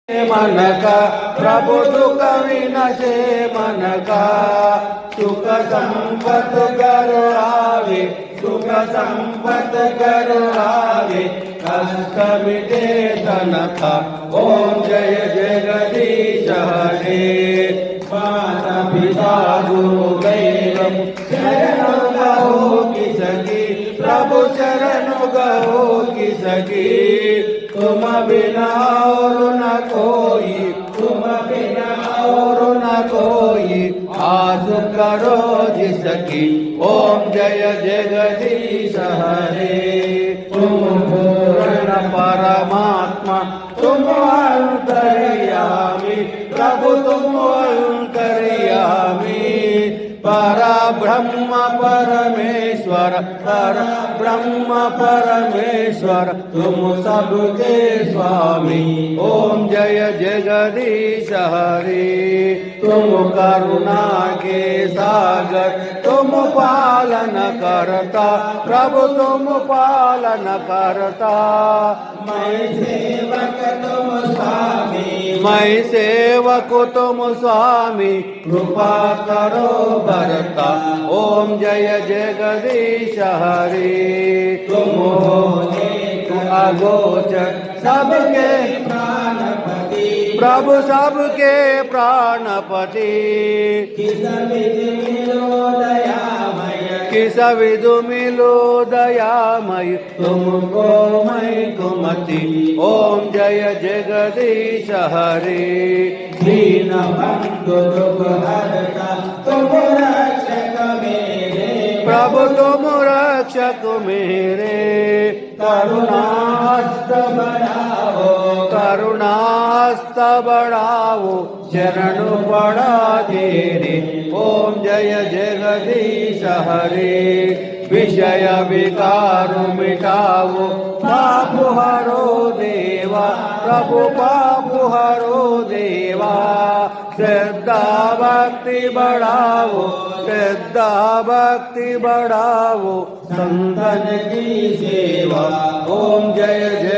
मन का प्रभु दुख विनशे मन का सुख संपत करो आवे सुख संपत करो आवे कष्ट मिटे धन का ओम जय जगदीश हरे माता पिता गुरु दैवम शरण गहो किसकी प्रभु शरण गहो किसकी तुम बिना और न कोई तुम बिना और न कोई आस करो जिसकी ओम जय जगदीश हरे तुम पूर्ण परमात्मा तुम अंतर्यामी प्रभु तुम अंतर्यामी परब्रह्म परमेश्वर परब्रह्म परमेश्वर तुम सबके स्वामी ओम जय जगदीश हरे तुम करुणा के सागर तुम पालन करता प्रभु तुम पालन करता मैं सेवक तुम स्वामी मैं सेवक तुम स्वामी कृपा करो भरता ओम जय जगदीश हरे तुम हो अगोचर सबके प्राणपति प्रभु सबके प्राणपति किस विधु मिलो दयामय तुमको मैं कुमति ओम जय जगदीश हरे दीन बंधु दुख हरता तुम रक्षक मेरे प्रभु तुम रक्षक मेरे करुणास्त बढ़ाओ करुणास्त बढ़ाओ शरण पड़ा तेरे ओम जय जगदीश हरे विषय विकार मिटाओ पाप हरो देवा प्रभु पाप हरो देवा श्रद्धा भक्ति बढ़ाओ श्रद्धा भक्ति बढ़ाओ संतन की सेवा ओम जय जय